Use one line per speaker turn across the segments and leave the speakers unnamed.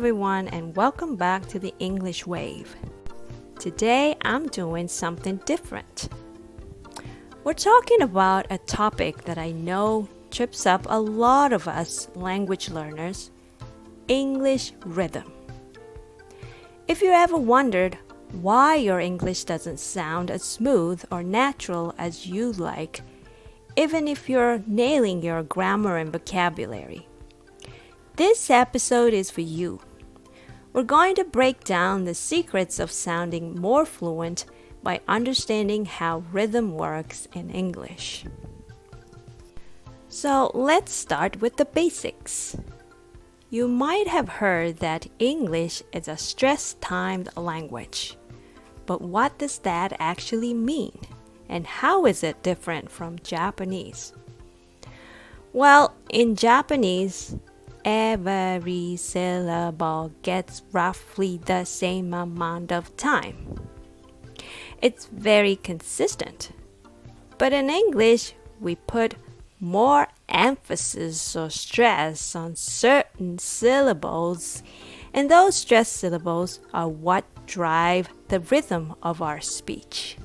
everyone, and welcome back to the English Wave. Today, I'm doing something different. We're talking about a topic that I know trips up a lot of us language learners, English rhythm. If you ever wondered why your English doesn't sound as smooth or natural as you like, even if you're nailing your grammar and vocabulary, this episode is for you. We're going to break down the secrets of sounding more fluent by understanding how rhythm works in English. So let's start with the basics. You might have heard that English is a stress-timed language. But what does that actually mean? And how is it different from Japanese? Well, in Japanese, every syllable gets roughly the same amount of time. It's very consistent. But in English, we put more emphasis or stress on certain syllables, and those stress syllables are what drive the rhythm of our speech.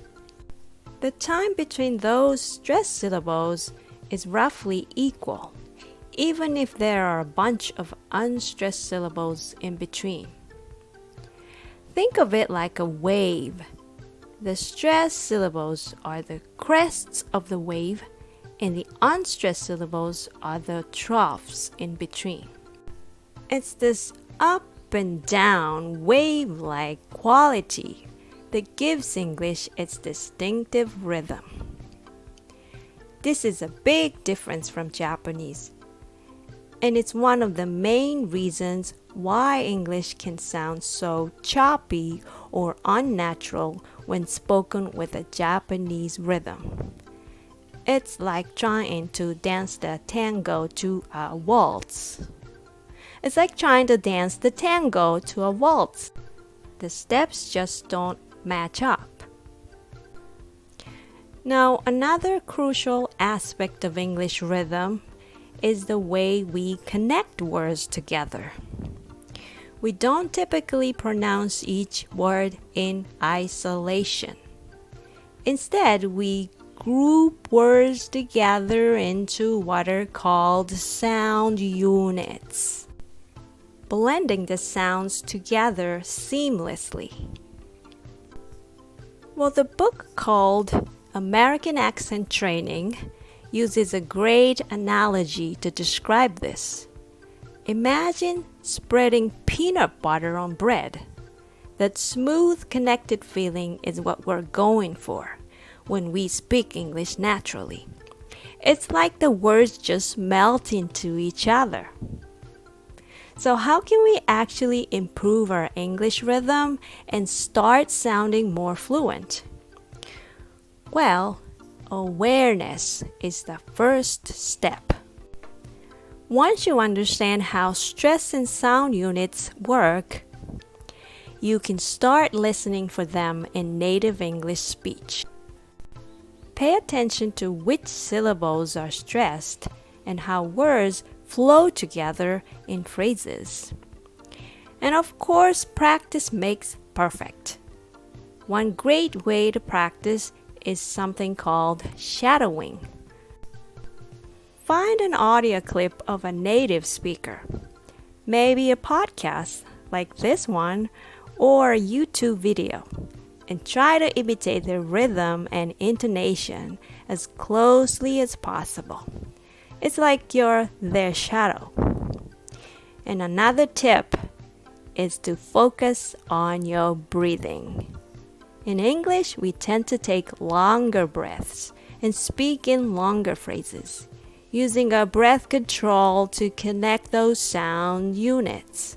The time between those stress syllables is roughly equal, even if there are a bunch of unstressed syllables in between. Think of it like a wave. The stressed syllables are the crests of the wave, and the unstressed syllables are the troughs in between. It's this up and down wave-like quality that gives English its distinctive rhythm. This is a big difference from Japanese, and it's one of the main reasons why English can sound so choppy or unnatural when spoken with a Japanese rhythm. It's like trying to dance the tango to a waltz. It's like trying to dance the tango to a waltz. The steps just don't match up. Now, another crucial aspect of English rhythm is the way we connect words together. We don't typically pronounce each word in isolation. Instead, we group words together into what are called sound units, blending the sounds together seamlessly. Well, the book called American Accent Training uses a great analogy to describe this. Imagine spreading peanut butter on bread. That smooth, connected feeling is what we're going for when we speak English naturally. It's like the words just melt into each other. So how can we actually improve our English rhythm and start sounding more fluent? Well, awareness is the first step. Once you understand how stress and sound units work, you can start listening for them in native English speech. Pay attention to which syllables are stressed and how words flow together in phrases. And of course, practice makes perfect. One great way to practice is something called shadowing. Find an audio clip of a native speaker, maybe a podcast like this one, or a YouTube video, and try to imitate their rhythm and intonation as closely as possible. It's like you're their shadow. And another tip is to focus on your breathing. In English, we tend to take longer breaths and speak in longer phrases, using our breath control to connect those sound units.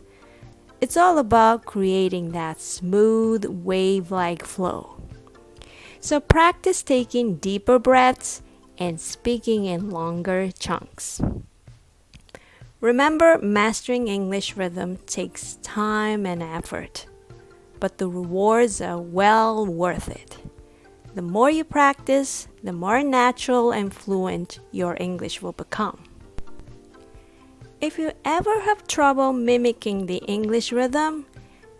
It's all about creating that smooth, wave-like flow. So practice taking deeper breaths and speaking in longer chunks. Remember, mastering English rhythm takes time and effort, but the rewards are well worth it. The more you practice, the more natural and fluent your English will become. If you ever have trouble mimicking the English rhythm,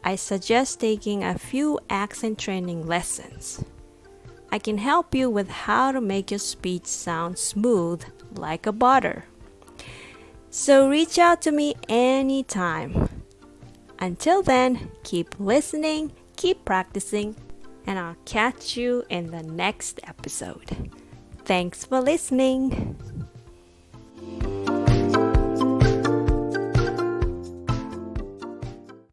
I suggest taking a few accent training lessons. I can help you with how to make your speech sound smooth like a butter. So reach out to me anytime. Until then, keep listening, keep practicing, and I'll catch you in the next episode. Thanks for listening.